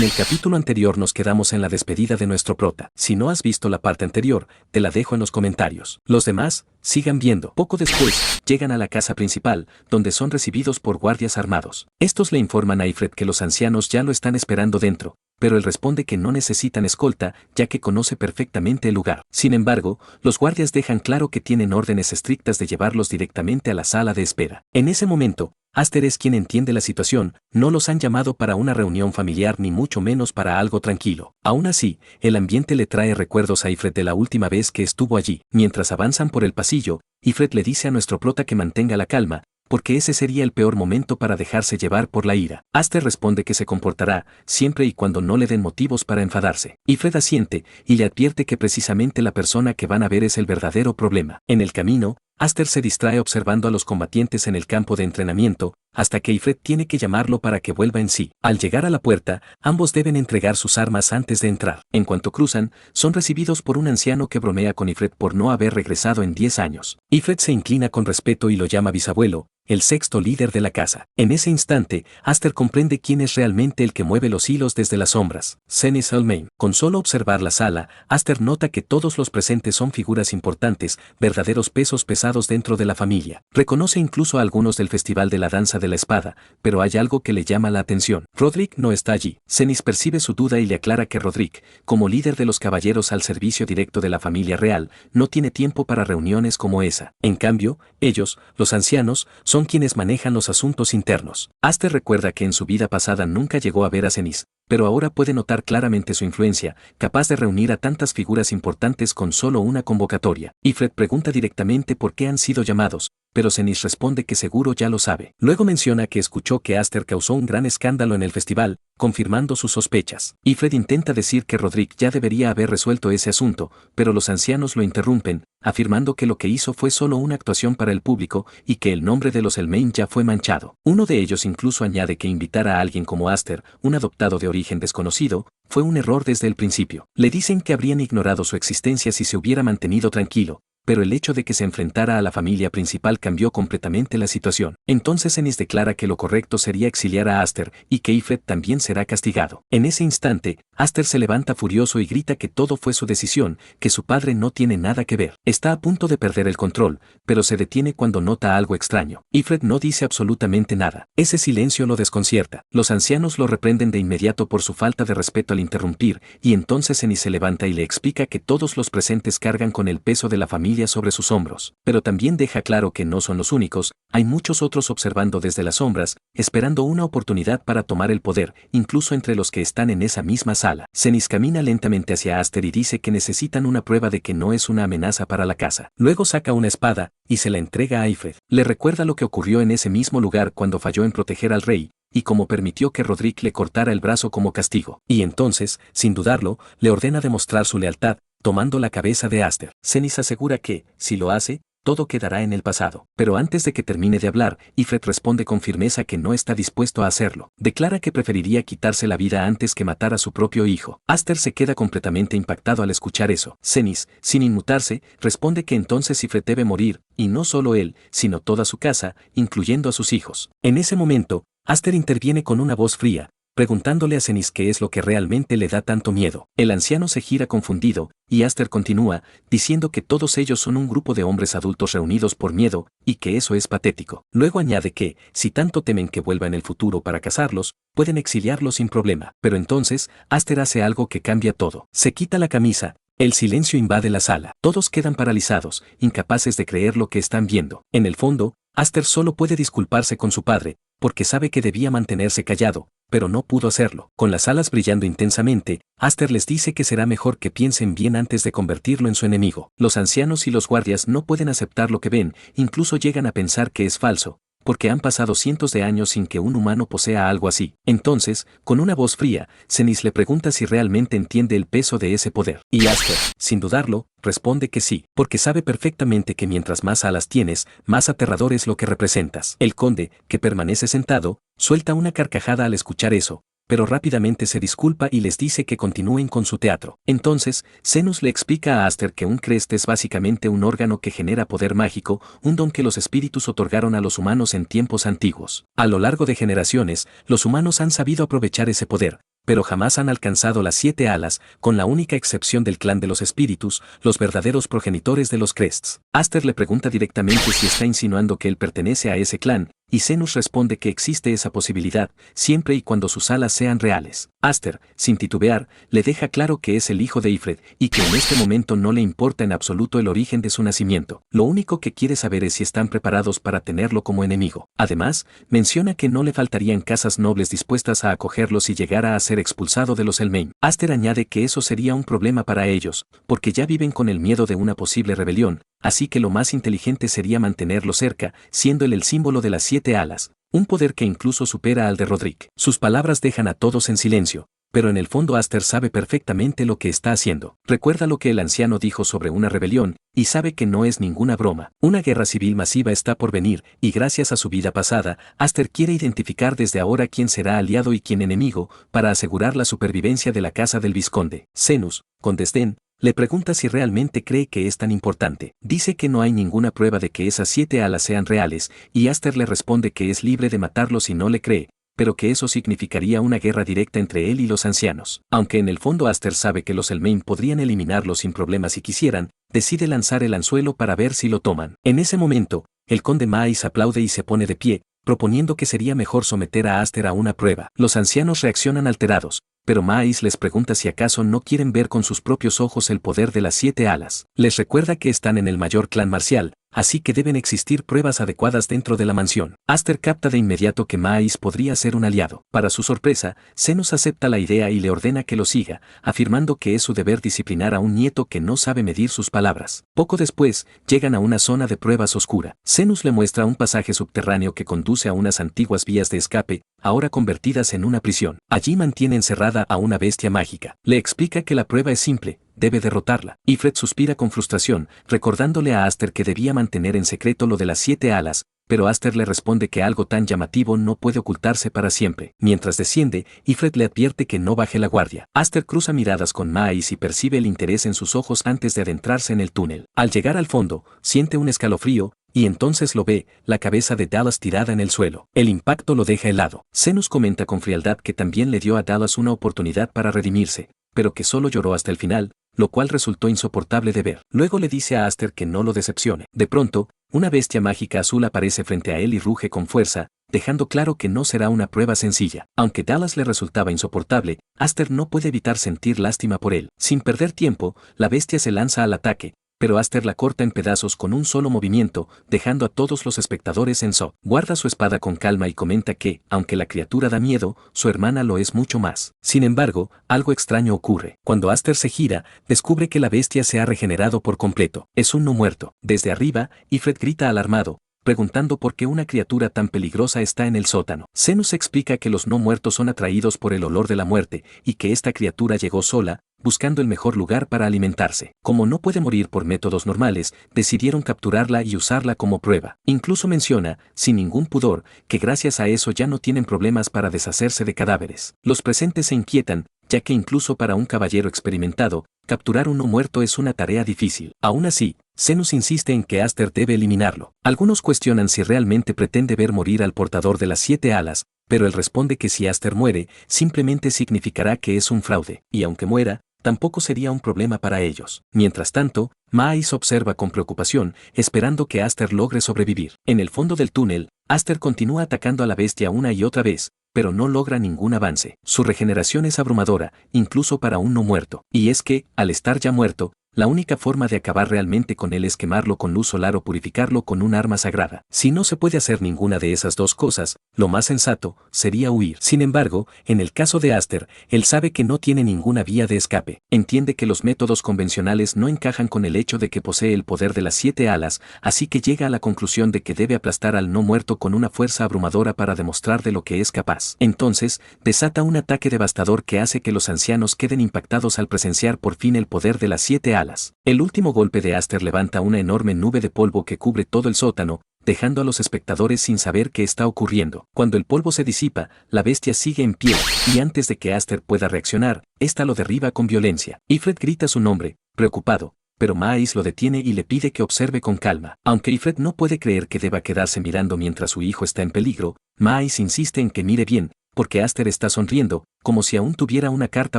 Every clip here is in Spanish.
En el capítulo anterior nos quedamos en la despedida de nuestro prota. Si no has visto la parte anterior, te la dejo en los comentarios. Los demás, sigan viendo. Poco después, llegan a la casa principal, donde son recibidos por guardias armados. Estos le informan a Ifrit que los ancianos ya lo están esperando dentro, pero él responde que no necesitan escolta, ya que conoce perfectamente el lugar. Sin embargo, los guardias dejan claro que tienen órdenes estrictas de llevarlos directamente a la sala de espera. En ese momento, Aster es quien entiende la situación, no los han llamado para una reunión familiar ni mucho menos para algo tranquilo. Aún así, el ambiente le trae recuerdos a Ifrit de la última vez que estuvo allí. Mientras avanzan por el pasillo, Ifrit le dice a nuestro prota que mantenga la calma, porque ese sería el peor momento para dejarse llevar por la ira. Aster responde que se comportará, siempre y cuando no le den motivos para enfadarse. Ifrit asiente, y le advierte que precisamente la persona que van a ver es el verdadero problema. En el camino, Aster se distrae observando a los combatientes en el campo de entrenamiento, hasta que Ifrit tiene que llamarlo para que vuelva en sí. Al llegar a la puerta, ambos deben entregar sus armas antes de entrar. En cuanto cruzan, son recibidos por un anciano que bromea con Ifrit por no haber regresado en 10 años. Ifrit se inclina con respeto y lo llama bisabuelo, el sexto líder de la casa. En ese instante, Aster comprende quién es realmente el que mueve los hilos desde las sombras. Cenys Elmain. Con solo observar la sala, Aster nota que todos los presentes son figuras importantes, verdaderos pesos pesados dentro de la familia. Reconoce incluso a algunos del Festival de la Danza de la Espada, pero hay algo que le llama la atención. Rodrik no está allí. Cenys percibe su duda y le aclara que Rodrik, como líder de los caballeros al servicio directo de la familia real, no tiene tiempo para reuniones como esa. En cambio, ellos, los ancianos, son quienes manejan los asuntos internos. Aster recuerda que en su vida pasada nunca llegó a ver a Cenys, pero ahora puede notar claramente su influencia, capaz de reunir a tantas figuras importantes con solo una convocatoria. Ifrit pregunta directamente por qué han sido llamados, pero Cenys responde que seguro ya lo sabe. Luego menciona que escuchó que Aster causó un gran escándalo en el festival, confirmando sus sospechas. Ifrit intenta decir que Rodrik ya debería haber resuelto ese asunto, pero los ancianos lo interrumpen, afirmando que lo que hizo fue solo una actuación para el público y que el nombre de los Elmain ya fue manchado. Uno de ellos incluso añade que invitar a alguien como Aster, un adoptado de origen desconocido, fue un error desde el principio. Le dicen que habrían ignorado su existencia si se hubiera mantenido tranquilo, pero el hecho de que se enfrentara a la familia principal cambió completamente la situación. Entonces Cenys declara que lo correcto sería exiliar a Aster y que Ifrit también será castigado. En ese instante, Aster se levanta furioso y grita que todo fue su decisión, que su padre no tiene nada que ver. Está a punto de perder el control, pero se detiene cuando nota algo extraño. Ifrit no dice absolutamente nada. Ese silencio lo desconcierta. Los ancianos lo reprenden de inmediato por su falta de respeto al interrumpir, y entonces Cenys se levanta y le explica que todos los presentes cargan con el peso de la familia sobre sus hombros, pero también deja claro que no son los únicos, hay muchos otros observando desde las sombras, esperando una oportunidad para tomar el poder, incluso entre los que están en esa misma sala. Cenys camina lentamente hacia Aster y dice que necesitan una prueba de que no es una amenaza para la casa. Luego saca una espada y se la entrega a Ifrit. Le recuerda lo que ocurrió en ese mismo lugar cuando falló en proteger al rey, y cómo permitió que Rodrik le cortara el brazo como castigo. Y entonces, sin dudarlo, le ordena demostrar su lealtad, tomando la cabeza de Aster. Cenys asegura que, si lo hace, todo quedará en el pasado. Pero antes de que termine de hablar, Ifrit responde con firmeza que no está dispuesto a hacerlo. Declara que preferiría quitarse la vida antes que matar a su propio hijo. Aster se queda completamente impactado al escuchar eso. Cenys, sin inmutarse, responde que entonces Ifrit debe morir, y no solo él, sino toda su casa, incluyendo a sus hijos. En ese momento, Aster interviene con una voz fría, preguntándole a Cenys qué es lo que realmente le da tanto miedo. El anciano se gira confundido, y Aster continúa, diciendo que todos ellos son un grupo de hombres adultos reunidos por miedo, y que eso es patético. Luego añade que, si tanto temen que vuelva en el futuro para cazarlos, pueden exiliarlos sin problema. Pero entonces, Aster hace algo que cambia todo. Se quita la camisa. El silencio invade la sala. Todos quedan paralizados, incapaces de creer lo que están viendo. En el fondo, Aster solo puede disculparse con su padre, porque sabe que debía mantenerse callado, pero no pudo hacerlo. Con las alas brillando intensamente, Aster les dice que será mejor que piensen bien antes de convertirlo en su enemigo. Los ancianos y los guardias no pueden aceptar lo que ven, incluso llegan a pensar que es falso, porque han pasado cientos de años sin que un humano posea algo así. Entonces, con una voz fría, Cenys le pregunta si realmente entiende el peso de ese poder. Y Aster, sin dudarlo, responde que sí, porque sabe perfectamente que mientras más alas tienes, más aterrador es lo que representas. El conde, que permanece sentado, suelta una carcajada al escuchar eso, pero rápidamente se disculpa y les dice que continúen con su teatro. Entonces, Cenys le explica a Aster que un crest es básicamente un órgano que genera poder mágico, un don que los espíritus otorgaron a los humanos en tiempos antiguos. A lo largo de generaciones, los humanos han sabido aprovechar ese poder, pero jamás han alcanzado las 7 alas, con la única excepción del clan de los espíritus, los verdaderos progenitores de los Crests. Aster le pregunta directamente si está insinuando que él pertenece a ese clan, y Zenus responde que existe esa posibilidad, siempre y cuando sus alas sean reales. Aster, sin titubear, le deja claro que es el hijo de Ifrit, y que en este momento no le importa en absoluto el origen de su nacimiento. Lo único que quiere saber es si están preparados para tenerlo como enemigo. Además, menciona que no le faltarían casas nobles dispuestas a acogerlo si llegara a ser expulsado de los Elmain. Aster añade que eso sería un problema para ellos, porque ya viven con el miedo de una posible rebelión, así que lo más inteligente sería mantenerlo cerca, siendo él el símbolo de las 7 alas, un poder que incluso supera al de Rodrik. Sus palabras dejan a todos en silencio, pero en el fondo Aster sabe perfectamente lo que está haciendo. Recuerda lo que el anciano dijo sobre una rebelión, y sabe que no es ninguna broma. Una guerra civil masiva está por venir, y gracias a su vida pasada, Aster quiere identificar desde ahora quién será aliado y quién enemigo, para asegurar la supervivencia de la casa del vizconde. Zenus, con desdén, le pregunta si realmente cree que es tan importante. Dice que no hay ninguna prueba de que esas 7 alas sean reales, y Aster le responde que es libre de matarlo si no le cree, pero que eso significaría una guerra directa entre él y los ancianos. Aunque en el fondo Aster sabe que los Elmain podrían eliminarlo sin problemas si quisieran, decide lanzar el anzuelo para ver si lo toman. En ese momento, el conde Mais aplaude y se pone de pie, proponiendo que sería mejor someter a Aster a una prueba. Los ancianos reaccionan alterados, pero Mais les pregunta si acaso no quieren ver con sus propios ojos el poder de las 7 alas. Les recuerda que están en el mayor clan marcial, así que deben existir pruebas adecuadas dentro de la mansión. Aster capta de inmediato que Mais podría ser un aliado. Para su sorpresa, Zenus acepta la idea y le ordena que lo siga, afirmando que es su deber disciplinar a un nieto que no sabe medir sus palabras. Poco después, llegan a una zona de pruebas oscura. Zenus le muestra un pasaje subterráneo que conduce a unas antiguas vías de escape, ahora convertidas en una prisión. Allí mantiene encerrada a una bestia mágica. Le explica que la prueba es simple, debe derrotarla. Ifrit suspira con frustración, recordándole a Aster que debía mantener en secreto lo de las 7 alas, pero Aster le responde que algo tan llamativo no puede ocultarse para siempre. Mientras desciende, Ifrit le advierte que no baje la guardia. Aster cruza miradas con Mais y percibe el interés en sus ojos antes de adentrarse en el túnel. Al llegar al fondo, siente un escalofrío, y entonces lo ve, la cabeza de Dallas tirada en el suelo. El impacto lo deja helado. Zenus comenta con frialdad que también le dio a Dallas una oportunidad para redimirse, pero que solo lloró hasta el final, lo cual resultó insoportable de ver. Luego le dice a Aster que no lo decepcione. De pronto, una bestia mágica azul aparece frente a él y ruge con fuerza, dejando claro que no será una prueba sencilla. Aunque Dallas le resultaba insoportable, Aster no puede evitar sentir lástima por él. Sin perder tiempo, la bestia se lanza al ataque, pero Aster la corta en pedazos con un solo movimiento, dejando a todos los espectadores en shock. Guarda su espada con calma y comenta que, aunque la criatura da miedo, su hermana lo es mucho más. Sin embargo, algo extraño ocurre. Cuando Aster se gira, descubre que la bestia se ha regenerado por completo. Es un no muerto. Desde arriba, Ifrit grita alarmado, preguntando por qué una criatura tan peligrosa está en el sótano. Zenus explica que los no muertos son atraídos por el olor de la muerte, y que esta criatura llegó sola, buscando el mejor lugar para alimentarse. Como no puede morir por métodos normales, decidieron capturarla y usarla como prueba. Incluso menciona, sin ningún pudor, que gracias a eso ya no tienen problemas para deshacerse de cadáveres. Los presentes se inquietan, ya que incluso para un caballero experimentado, capturar un no muerto es una tarea difícil. Aún así, Zenus insiste en que Aster debe eliminarlo. Algunos cuestionan si realmente pretende ver morir al portador de las 7 alas, pero él responde que si Aster muere, simplemente significará que es un fraude, y aunque muera, tampoco sería un problema para ellos. Mientras tanto, Mais observa con preocupación, esperando que Aster logre sobrevivir. En el fondo del túnel, Aster continúa atacando a la bestia una y otra vez, pero no logra ningún avance. Su regeneración es abrumadora, incluso para un no muerto. Y es que, al estar ya muerto, la única forma de acabar realmente con él es quemarlo con luz solar o purificarlo con un arma sagrada. Si no se puede hacer ninguna de esas dos cosas, lo más sensato sería huir. Sin embargo, en el caso de Aster, él sabe que no tiene ninguna vía de escape. Entiende que los métodos convencionales no encajan con el hecho de que posee el poder de las 7 alas, así que llega a la conclusión de que debe aplastar al no muerto con una fuerza abrumadora para demostrar de lo que es capaz. Entonces, desata un ataque devastador que hace que los ancianos queden impactados al presenciar por fin el poder de las 7 alas. El último golpe de Aster levanta una enorme nube de polvo que cubre todo el sótano, dejando a los espectadores sin saber qué está ocurriendo. Cuando el polvo se disipa, la bestia sigue en pie, y antes de que Aster pueda reaccionar, ésta lo derriba con violencia. Ifrit grita su nombre, preocupado, pero Mais lo detiene y le pide que observe con calma. Aunque Ifrit no puede creer que deba quedarse mirando mientras su hijo está en peligro, Mais insiste en que mire bien, porque Aster está sonriendo, como si aún tuviera una carta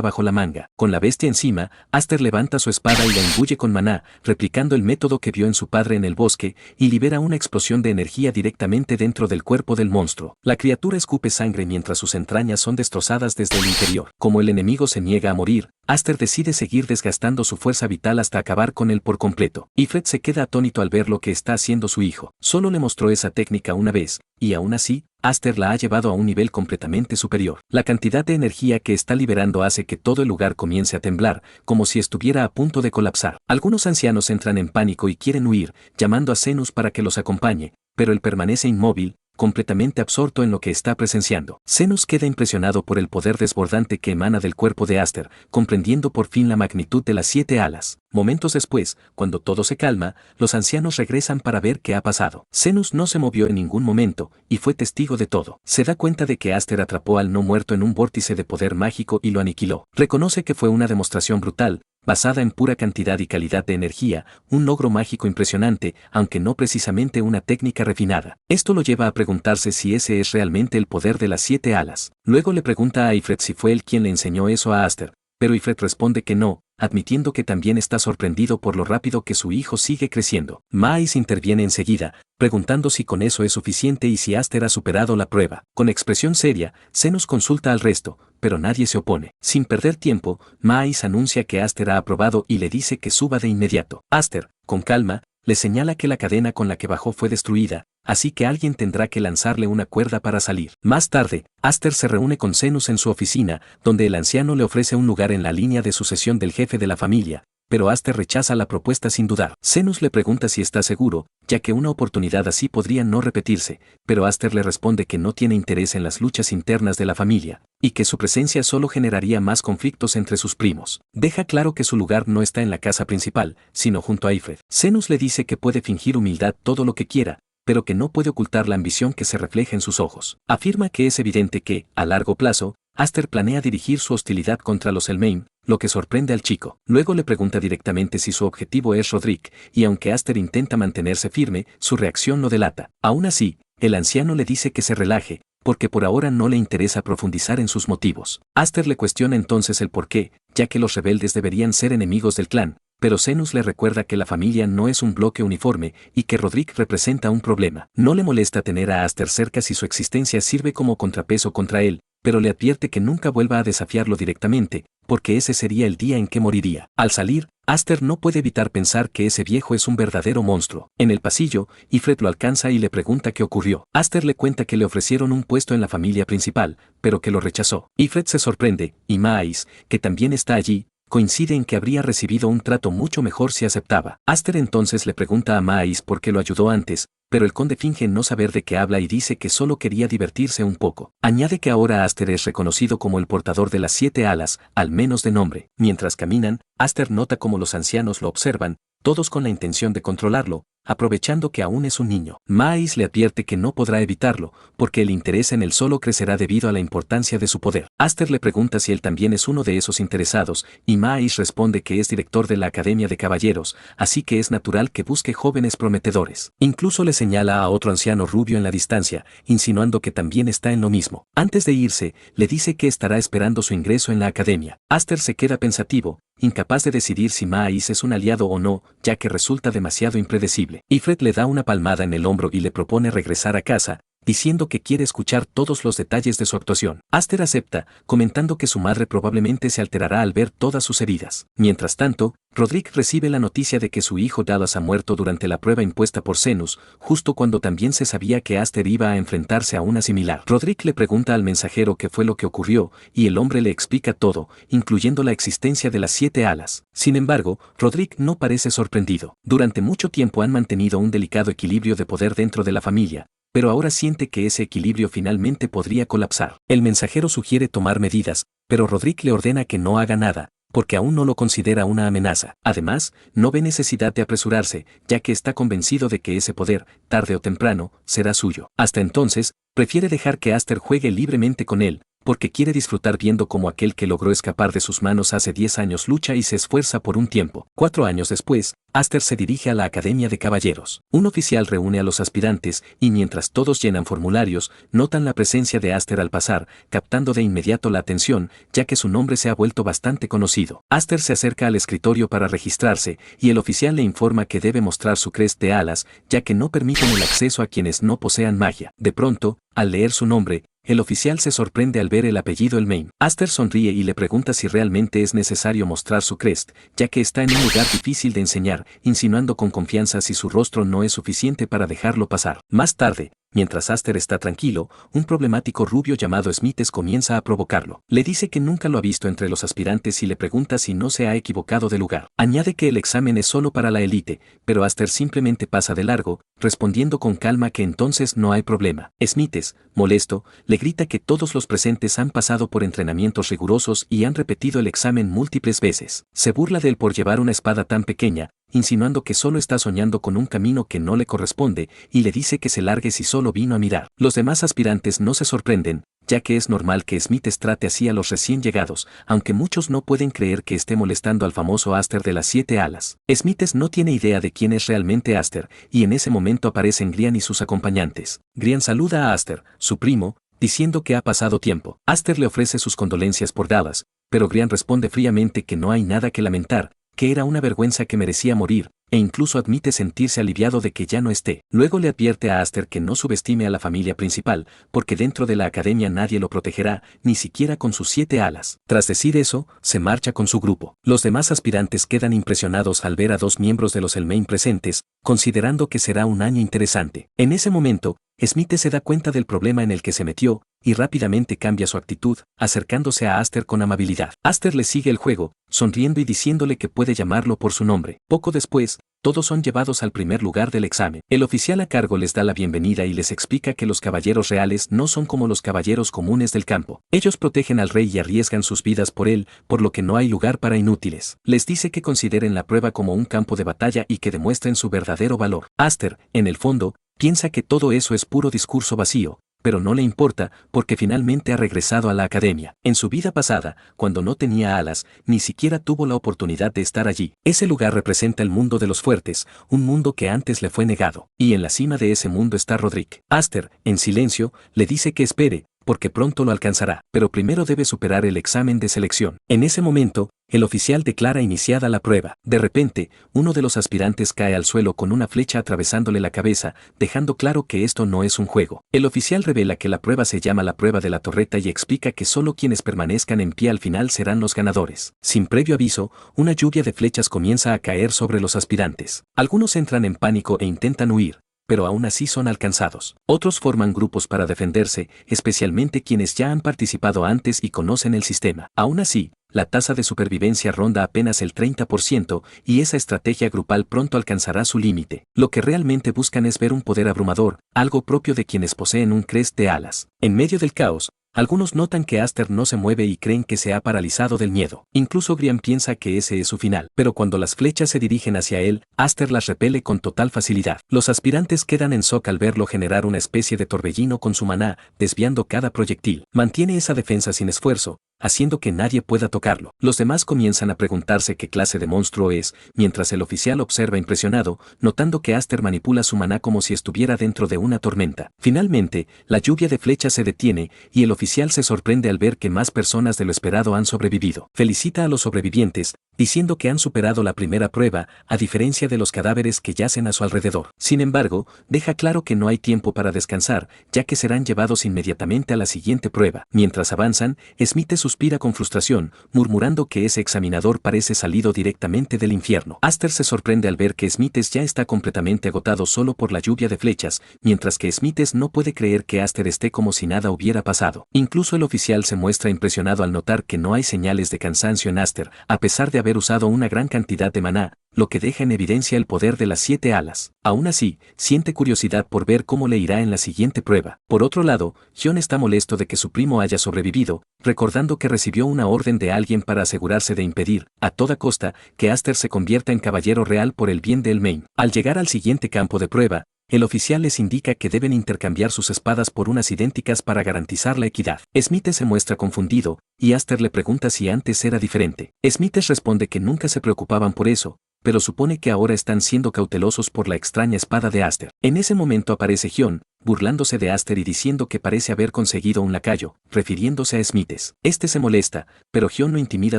bajo la manga. Con la bestia encima, Aster levanta su espada y la imbuye con maná, replicando el método que vio en su padre en el bosque, y libera una explosión de energía directamente dentro del cuerpo del monstruo. La criatura escupe sangre mientras sus entrañas son destrozadas desde el interior. Como el enemigo se niega a morir, Aster decide seguir desgastando su fuerza vital hasta acabar con él por completo. Ifrit se queda atónito al ver lo que está haciendo su hijo. Solo le mostró esa técnica una vez, y aún así, Aster la ha llevado a un nivel completamente superior. La cantidad de energía que está liberando hace que todo el lugar comience a temblar, como si estuviera a punto de colapsar. Algunos ancianos entran en pánico y quieren huir, llamando a Zenus para que los acompañe, pero él permanece inmóvil, completamente absorto en lo que está presenciando. Zenus queda impresionado por el poder desbordante que emana del cuerpo de Aster, comprendiendo por fin la magnitud de las 7 alas. Momentos después, cuando todo se calma, los ancianos regresan para ver qué ha pasado. Zenus no se movió en ningún momento, y fue testigo de todo. Se da cuenta de que Aster atrapó al no muerto en un vórtice de poder mágico y lo aniquiló. Reconoce que fue una demostración brutal, basada en pura cantidad y calidad de energía, un logro mágico impresionante, aunque no precisamente una técnica refinada. Esto lo lleva a preguntarse si ese es realmente el poder de las 7 alas. Luego le pregunta a Ifrit si fue él quien le enseñó eso a Aster, pero Ifrit responde que no, admitiendo que también está sorprendido por lo rápido que su hijo sigue creciendo. Mais interviene enseguida, preguntando si con eso es suficiente y si Aster ha superado la prueba. Con expresión seria, Zenus consulta al resto, pero nadie se opone. Sin perder tiempo, Mais anuncia que Aster ha aprobado y le dice que suba de inmediato. Aster, con calma, le señala que la cadena con la que bajó fue destruida, así que alguien tendrá que lanzarle una cuerda para salir. Más tarde, Aster se reúne con Zenus en su oficina, donde el anciano le ofrece un lugar en la línea de sucesión del jefe de la familia, pero Aster rechaza la propuesta sin dudar. Zenus le pregunta si está seguro, ya que una oportunidad así podría no repetirse, pero Aster le responde que no tiene interés en las luchas internas de la familia, y que su presencia solo generaría más conflictos entre sus primos. Deja claro que su lugar no está en la casa principal, sino junto a Ifrit. Zenus le dice que puede fingir humildad todo lo que quiera, pero que no puede ocultar la ambición que se refleja en sus ojos. Afirma que es evidente que, a largo plazo, Aster planea dirigir su hostilidad contra los Elmain, lo que sorprende al chico. Luego le pregunta directamente si su objetivo es Rodrik, y aunque Aster intenta mantenerse firme, su reacción lo delata. Aún así, el anciano le dice que se relaje, porque por ahora no le interesa profundizar en sus motivos. Aster le cuestiona entonces el porqué, ya que los rebeldes deberían ser enemigos del clan, pero Zenus le recuerda que la familia no es un bloque uniforme y que Rodrik representa un problema. No le molesta tener a Aster cerca si su existencia sirve como contrapeso contra él, pero le advierte que nunca vuelva a desafiarlo directamente, porque ese sería el día en que moriría. Al salir, Aster no puede evitar pensar que ese viejo es un verdadero monstruo. En el pasillo, Ifrit lo alcanza y le pregunta qué ocurrió. Aster le cuenta que le ofrecieron un puesto en la familia principal, pero que lo rechazó. Ifrit se sorprende, y Mais, que también está allí, coincide en que habría recibido un trato mucho mejor si aceptaba. Aster entonces le pregunta a Mais por qué lo ayudó antes, pero el conde finge no saber de qué habla y dice que solo quería divertirse un poco. Añade que ahora Aster es reconocido como el portador de las 7 alas, al menos de nombre. Mientras caminan, Aster nota cómo los ancianos lo observan, todos con la intención de controlarlo, aprovechando que aún es un niño. Mais le advierte que no podrá evitarlo, porque el interés en él solo crecerá debido a la importancia de su poder. Aster le pregunta si él también es uno de esos interesados, y Mais responde que es director de la Academia de Caballeros, así que es natural que busque jóvenes prometedores. Incluso le señala a otro anciano rubio en la distancia, insinuando que también está en lo mismo. Antes de irse, le dice que estará esperando su ingreso en la academia. Aster se queda pensativo, incapaz de decidir si Mais es un aliado o no, ya que resulta demasiado impredecible. Ifrit le da una palmada en el hombro y le propone regresar a casa, diciendo que quiere escuchar todos los detalles de su actuación. Aster acepta, comentando que su madre probablemente se alterará al ver todas sus heridas. Mientras tanto, Rodrik recibe la noticia de que su hijo Dallas ha muerto durante la prueba impuesta por Zenus, justo cuando también se sabía que Aster iba a enfrentarse a una similar. Rodrik le pregunta al mensajero qué fue lo que ocurrió, y el hombre le explica todo, incluyendo la existencia de las 7 alas. Sin embargo, Rodrik no parece sorprendido. Durante mucho tiempo han mantenido un delicado equilibrio de poder dentro de la familia, pero ahora siente que ese equilibrio finalmente podría colapsar. El mensajero sugiere tomar medidas, pero Rodrik le ordena que no haga nada, porque aún no lo considera una amenaza. Además, no ve necesidad de apresurarse, ya que está convencido de que ese poder, tarde o temprano, será suyo. Hasta entonces, prefiere dejar que Aster juegue libremente con él, porque quiere disfrutar viendo cómo aquel que logró escapar de sus manos hace 10 años lucha y se esfuerza por un tiempo. 4 años después, Aster se dirige a la Academia de Caballeros. Un oficial reúne a los aspirantes y mientras todos llenan formularios, notan la presencia de Aster al pasar, captando de inmediato la atención, ya que su nombre se ha vuelto bastante conocido. Aster se acerca al escritorio para registrarse y el oficial le informa que debe mostrar su crest de alas, ya que no permiten el acceso a quienes no posean magia. De pronto, al leer su nombre, el oficial se sorprende al ver el apellido Elmain. Aster sonríe y le pregunta si realmente es necesario mostrar su crest, ya que está en un lugar difícil de enseñar, insinuando con confianza si su rostro no es suficiente para dejarlo pasar. Más tarde, mientras Aster está tranquilo, un problemático rubio llamado Smithers comienza a provocarlo. Le dice que nunca lo ha visto entre los aspirantes y le pregunta si no se ha equivocado de lugar. Añade que el examen es solo para la élite, pero Aster simplemente pasa de largo, respondiendo con calma que entonces no hay problema. Smithers, molesto, le grita que todos los presentes han pasado por entrenamientos rigurosos y han repetido el examen múltiples veces. Se burla de él por llevar una espada tan pequeña, insinuando que solo está soñando con un camino que no le corresponde y le dice que se largue si solo vino a mirar. Los demás aspirantes no se sorprenden, ya que es normal que Smithers trate así a los recién llegados, aunque muchos no pueden creer que esté molestando al famoso Aster de las 7 alas. Smithers no tiene idea de quién es realmente Aster, y en ese momento aparecen Grian y sus acompañantes. Grian saluda a Aster, su primo, diciendo que ha pasado tiempo. Aster le ofrece sus condolencias por Dallas, pero Grian responde fríamente que no hay nada que lamentar, que era una vergüenza que merecía morir, e incluso admite sentirse aliviado de que ya no esté. Luego le advierte a Aster que no subestime a la familia principal, porque dentro de la academia nadie lo protegerá, ni siquiera con sus 7 alas. Tras decir eso, se marcha con su grupo. Los demás aspirantes quedan impresionados al ver a 2 miembros de los Elmain presentes, considerando que será un año interesante. En ese momento, Smith se da cuenta del problema en el que se metió, y rápidamente cambia su actitud, acercándose a Aster con amabilidad. Aster le sigue el juego, sonriendo y diciéndole que puede llamarlo por su nombre. Poco después, todos son llevados al primer lugar del examen. El oficial a cargo les da la bienvenida y les explica que los caballeros reales no son como los caballeros comunes del campo. Ellos protegen al rey y arriesgan sus vidas por él, por lo que no hay lugar para inútiles. Les dice que consideren la prueba como un campo de batalla y que demuestren su verdadero valor. Aster, en el fondo, piensa que todo eso es puro discurso vacío, pero no le importa porque finalmente ha regresado a la academia. En su vida pasada, cuando no tenía alas, ni siquiera tuvo la oportunidad de estar allí. Ese lugar representa el mundo de los fuertes, un mundo que antes le fue negado. Y en la cima de ese mundo está Roderick. Aster, en silencio, le dice que espere, porque pronto lo alcanzará, pero primero debe superar el examen de selección. En ese momento, el oficial declara iniciada la prueba. De repente, uno de los aspirantes cae al suelo con una flecha atravesándole la cabeza, dejando claro que esto no es un juego. El oficial revela que la prueba se llama la prueba de la torreta y explica que solo quienes permanezcan en pie al final serán los ganadores. Sin previo aviso, una lluvia de flechas comienza a caer sobre los aspirantes. Algunos entran en pánico e intentan huir, pero aún así son alcanzados. Otros forman grupos para defenderse, especialmente quienes ya han participado antes y conocen el sistema. Aún así, la tasa de supervivencia ronda apenas el 30% y esa estrategia grupal pronto alcanzará su límite. Lo que realmente buscan es ver un poder abrumador, algo propio de quienes poseen un crest de alas. En medio del caos, algunos notan que Aster no se mueve y creen que se ha paralizado del miedo. Incluso Grian piensa que ese es su final. Pero cuando las flechas se dirigen hacia él, Aster las repele con total facilidad. Los aspirantes quedan en shock al verlo generar una especie de torbellino con su maná, desviando cada proyectil. Mantiene esa defensa sin esfuerzo, haciendo que nadie pueda tocarlo. Los demás comienzan a preguntarse qué clase de monstruo es, mientras el oficial observa impresionado, notando que Aster manipula su maná como si estuviera dentro de una tormenta. Finalmente, la lluvia de flechas se detiene, y el oficial se sorprende al ver que más personas de lo esperado han sobrevivido. Felicita a los sobrevivientes, diciendo que han superado la primera prueba, a diferencia de los cadáveres que yacen a su alrededor. Sin embargo, deja claro que no hay tiempo para descansar, ya que serán llevados inmediatamente a la siguiente prueba. Mientras avanzan, Smith suspira con frustración, murmurando que ese examinador parece salido directamente del infierno. Aster se sorprende al ver que Smithers ya está completamente agotado solo por la lluvia de flechas, mientras que Smithers no puede creer que Aster esté como si nada hubiera pasado. Incluso el oficial se muestra impresionado al notar que no hay señales de cansancio en Aster, a pesar de haber usado una gran cantidad de maná, lo que deja en evidencia el poder de las 7 alas. Aún así, siente curiosidad por ver cómo le irá en la siguiente prueba. Por otro lado, Jon está molesto de que su primo haya sobrevivido, recordando que recibió una orden de alguien para asegurarse de impedir, a toda costa, que Aster se convierta en caballero real por el bien de Elmain. Al llegar al siguiente campo de prueba, el oficial les indica que deben intercambiar sus espadas por unas idénticas para garantizar la equidad. Smith se muestra confundido, y Aster le pregunta si antes era diferente. Smith responde que nunca se preocupaban por eso, pero supone que ahora están siendo cautelosos por la extraña espada de Aster. En ese momento aparece Hyun, burlándose de Aster y diciendo que parece haber conseguido un lacayo, refiriéndose a Smithers. Este se molesta, pero Hyun lo intimida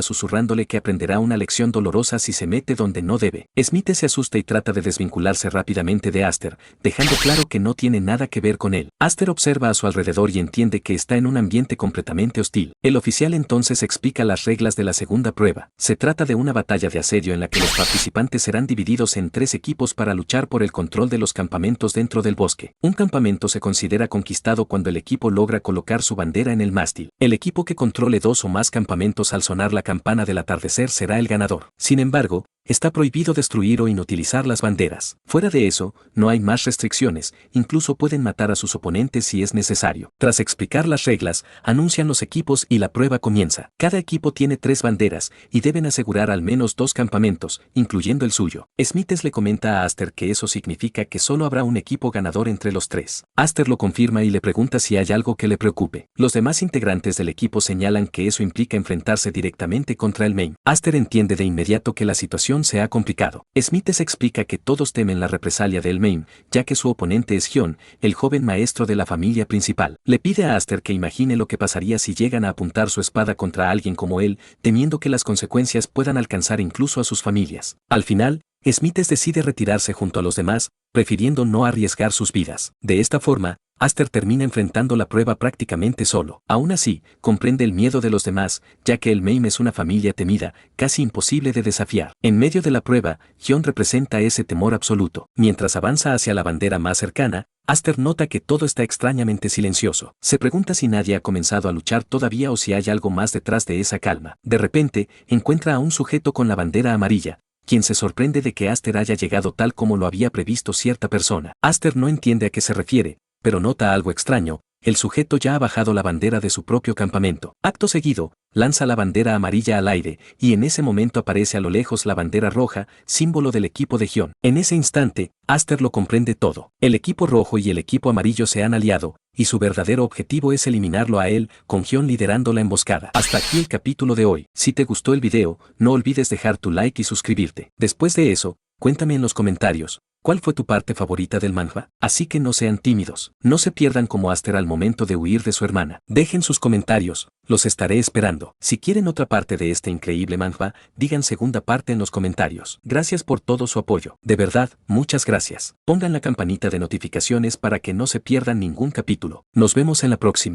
susurrándole que aprenderá una lección dolorosa si se mete donde no debe. Smithers se asusta y trata de desvincularse rápidamente de Aster, dejando claro que no tiene nada que ver con él. Aster observa a su alrededor y entiende que está en un ambiente completamente hostil. El oficial entonces explica las reglas de la segunda prueba. Se trata de una batalla de asedio en la que los participantes serán divididos en 3 equipos para luchar por el control de los campamentos dentro del bosque. Un campamento se considera conquistado cuando el equipo logra colocar su bandera en el mástil. El equipo que controle 2 o más campamentos al sonar la campana del atardecer será el ganador. Sin embargo, está prohibido destruir o inutilizar las banderas. Fuera de eso, no hay más restricciones, incluso pueden matar a sus oponentes si es necesario. Tras explicar las reglas, anuncian los equipos y la prueba comienza. Cada equipo tiene 3 banderas y deben asegurar al menos 2 campamentos, incluyendo el suyo. Smithers le comenta a Aster que eso significa que solo habrá un equipo ganador entre los 3. Aster lo confirma y le pregunta si hay algo que le preocupe. Los demás integrantes del equipo señalan que eso implica enfrentarse directamente contra el Maine. Aster entiende de inmediato que la situación se ha complicado. Smithers explica que todos temen la represalia del Maine, ya que su oponente es Hyun, el joven maestro de la familia principal. Le pide a Aster que imagine lo que pasaría si llegan a apuntar su espada contra alguien como él, temiendo que las consecuencias puedan alcanzar incluso a sus familias. Al final, Smithers decide retirarse junto a los demás, prefiriendo no arriesgar sus vidas. De esta forma, Aster termina enfrentando la prueba prácticamente solo. Aún así, comprende el miedo de los demás, ya que el Maine es una familia temida, casi imposible de desafiar. En medio de la prueba, Hyun representa ese temor absoluto. Mientras avanza hacia la bandera más cercana, Aster nota que todo está extrañamente silencioso. Se pregunta si nadie ha comenzado a luchar todavía o si hay algo más detrás de esa calma. De repente, encuentra a un sujeto con la bandera amarilla, quien se sorprende de que Aster haya llegado tal como lo había previsto cierta persona. Aster no entiende a qué se refiere, pero nota algo extraño. El sujeto ya ha bajado la bandera de su propio campamento. Acto seguido, lanza la bandera amarilla al aire, y en ese momento aparece a lo lejos la bandera roja, símbolo del equipo de Hyun. En ese instante, Aster lo comprende todo. El equipo rojo y el equipo amarillo se han aliado, y su verdadero objetivo es eliminarlo a él, con Hyun liderando la emboscada. Hasta aquí el capítulo de hoy. Si te gustó el video, no olvides dejar tu like y suscribirte. Después de eso, cuéntame en los comentarios, ¿cuál fue tu parte favorita del manhwa? Así que no sean tímidos, no se pierdan como Aster al momento de huir de su hermana. Dejen sus comentarios, los estaré esperando. Si quieren otra parte de este increíble manhwa, digan segunda parte en los comentarios. Gracias por todo su apoyo. De verdad, muchas gracias. Pongan la campanita de notificaciones para que no se pierdan ningún capítulo. Nos vemos en la próxima.